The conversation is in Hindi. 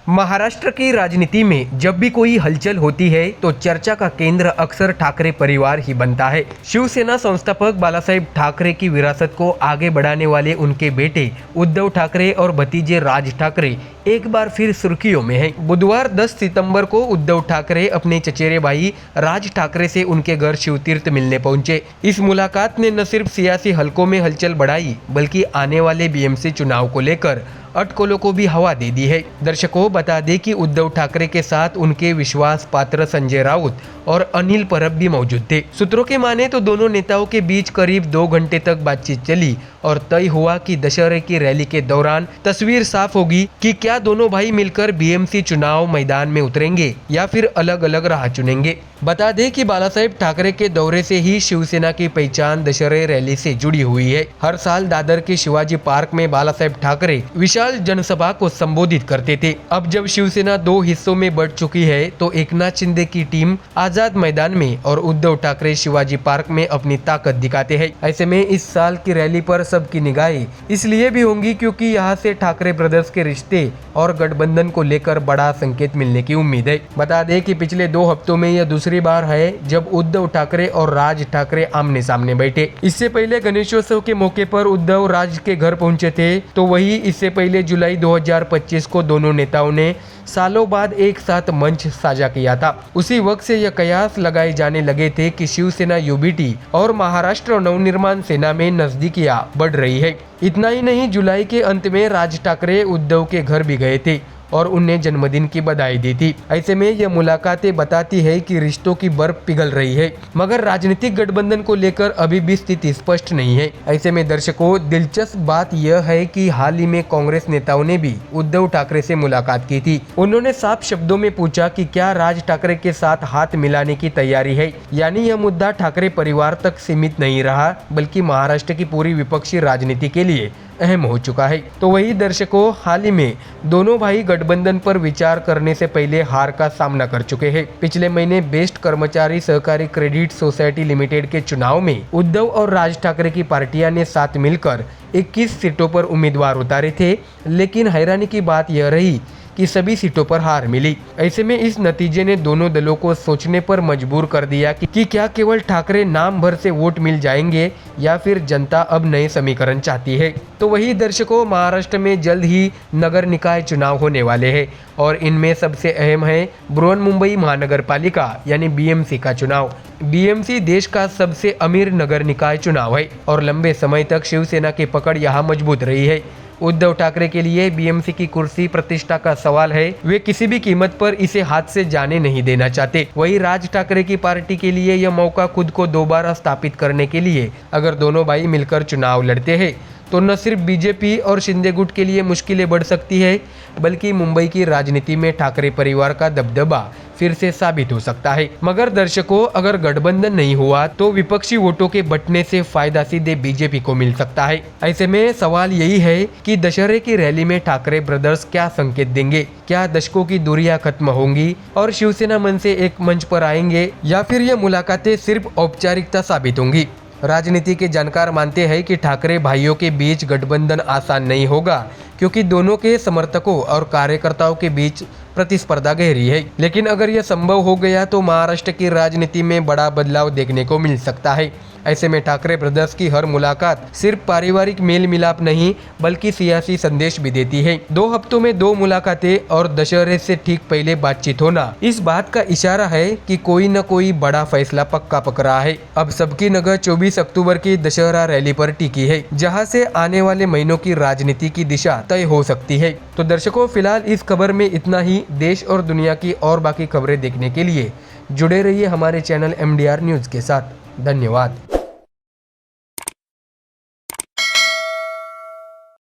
महाराष्ट्र की राजनीति में जब भी कोई हलचल होती है तो चर्चा का केंद्र अक्सर ठाकरे परिवार ही बनता है। शिवसेना संस्थापक बालासाहेब ठाकरे की विरासत को आगे बढ़ाने वाले उनके बेटे उद्धव ठाकरे और भतीजे राज ठाकरे एक बार फिर सुर्खियों में हैं। बुधवार 10 सितंबर को उद्धव ठाकरे अपने चचेरे भाई राज ठाकरे से उनके घर शिवतीर्थ मिलने पहुंचे। इस मुलाकात ने न सिर्फ सियासी हलकों में हलचल बढ़ाई बल्कि आने वाले बीएमसी चुनाव को लेकर अटकलों को भी हवा दे दी है। दर्शकों, बता दें कि उद्धव ठाकरे के साथ उनके विश्वास पात्र संजय राउत और अनिल परब भी मौजूद थे। सूत्रों के माने तो दोनों नेताओं के बीच करीब 2 घंटे तक बातचीत चली और तय हुआ कि दशहरे की रैली के दौरान तस्वीर साफ होगी कि क्या दोनों भाई मिलकर बीएमसी चुनाव मैदान में उतरेंगे या फिर अलग अलग राह चुनेंगे। बता दें कि बालासाहेब ठाकरे के दौरे से ही शिवसेना की पहचान दशहरे रैली से जुड़ी हुई है। हर साल दादर के शिवाजी पार्क में बालासाहेब ठाकरे विशाल जनसभा को संबोधित करते थे। अब जब शिवसेना 2 हिस्सों में बढ़ चुकी है तो एकनाथ शिंदे की टीम आजाद मैदान में और उद्धव ठाकरे शिवाजी पार्क में अपनी ताकत दिखाते हैं। ऐसे में इस साल की रैली पर सबकी निगाहें इसलिए भी होंगी क्योंकि यहाँ से ठाकरे ब्रदर्स के रिश्ते और गठबंधन को लेकर बड़ा संकेत मिलने की उम्मीद है। बता दें कि पिछले 2 हफ्तों में यह दूसरी बार है जब उद्धव ठाकरे और राज ठाकरे आमने सामने बैठे। इससे पहले गणेशोत्सव के मौके पर उद्धव राज के घर पहुंचे थे, तो वही इससे पहले जुलाई 2025 को दोनों नेताओं ने सालों बाद एक साथ मंच साझा किया था। उसी वक्त से यह कयास लगाए जाने लगे थे कि शिवसेना यूबीटी और महाराष्ट्र नवनिर्माण सेना में नजदीकियां बढ़ रही है। इतना ही नहीं, जुलाई के अंत में राज ठाकरे उद्धव के घर भी गए थे और उन्हें जन्मदिन की बधाई दी थी। ऐसे में यह मुलाकातें बताती है कि रिश्तों की बर्फ पिघल रही है, मगर राजनीतिक गठबंधन को लेकर अभी भी स्थिति स्पष्ट नहीं है। ऐसे में दर्शकों, दिलचस्प बात यह है कि हाल ही में कांग्रेस नेताओं ने भी उद्धव ठाकरे से मुलाकात की थी। उन्होंने साफ शब्दों में पूछा कि क्या राज ठाकरे के साथ हाथ मिलाने की तैयारी है। यानी यह मुद्दा ठाकरे परिवार तक सीमित नहीं रहा बल्कि महाराष्ट्र की पूरी विपक्षी राजनीति के लिए अहम हो चुका है। तो वही दर्शकों, हाल ही में दोनों भाई गठबंधन पर विचार करने से पहले हार का सामना कर चुके हैं। पिछले महीने बेस्ट कर्मचारी सहकारी क्रेडिट सोसाइटी लिमिटेड के चुनाव में उद्धव और राज ठाकरे की पार्टियां ने साथ मिलकर 21 सीटों पर उम्मीदवार उतारे थे, लेकिन हैरानी की बात यह रही कि सभी सीटों पर हार मिली। ऐसे में इस नतीजे ने दोनों दलों को सोचने पर मजबूर कर दिया कि क्या केवल ठाकरे नाम भर से वोट मिल जाएंगे या फिर जनता अब नए समीकरण चाहती है। तो वही दर्शकों, महाराष्ट्र में जल्द ही नगर निकाय चुनाव होने वाले हैं और इनमें सबसे अहम है बृहन्मुंबई महानगर पालिका यानी बीएमसी का चुनाव। बीएमसी देश का सबसे अमीर नगर निकाय चुनाव है और लंबे समय तक शिवसेना की पकड़ यहाँ मजबूत रही है। उद्धव ठाकरे के लिए बीएमसी की कुर्सी प्रतिष्ठा का सवाल है। वे किसी भी कीमत पर इसे हाथ से जाने नहीं देना चाहते। वही राज ठाकरे की पार्टी के लिए यह मौका खुद को दोबारा स्थापित करने के लिए अगर दोनों भाई मिलकर चुनाव लड़ते हैं तो न सिर्फ बीजेपी और शिंदे गुट के लिए मुश्किलें बढ़ सकती है बल्कि मुंबई की राजनीति में ठाकरे परिवार का दबदबा फिर से साबित हो सकता है। मगर दर्शकों, अगर गठबंधन नहीं हुआ तो विपक्षी वोटों के बंटने से फायदा सीधे बीजेपी को मिल सकता है। ऐसे में सवाल यही है कि दशहरे की रैली में ठाकरे ब्रदर्स क्या संकेत देंगे। क्या दशकों की दूरियां खत्म होंगी और शिवसेना मन से एक मंच पर आएंगे या फिर ये मुलाकातें सिर्फ औपचारिकता साबित होंगी। राजनीति के जानकार मानते हैं कि ठाकरे भाइयों के बीच गठबंधन आसान नहीं होगा क्योंकि दोनों के समर्थकों और कार्यकर्ताओं के बीच प्रतिस्पर्धा गहरी है। लेकिन अगर यह संभव हो गया तो महाराष्ट्र की राजनीति में बड़ा बदलाव देखने को मिल सकता है। ऐसे में ठाकरे ब्रदर्स की हर मुलाकात सिर्फ पारिवारिक मेल मिलाप नहीं बल्कि सियासी संदेश भी देती है। 2 हफ्तों में 2 मुलाकातें और दशहरे से ठीक पहले बातचीत होना इस बात का इशारा है कि कोई न कोई बड़ा फैसला पक्का पक रहा है। अब सबकी नजर 24 अक्टूबर की दशहरा रैली पर टिकी है, जहां से आने वाले महीनों की राजनीति की दिशा तय हो सकती है। तो दर्शकों, फिलहाल इस खबर में इतना ही। देश और दुनिया की और बाकी खबरें देखने के लिए जुड़े रहिए हमारे चैनल MDR न्यूज के साथ। धन्यवाद।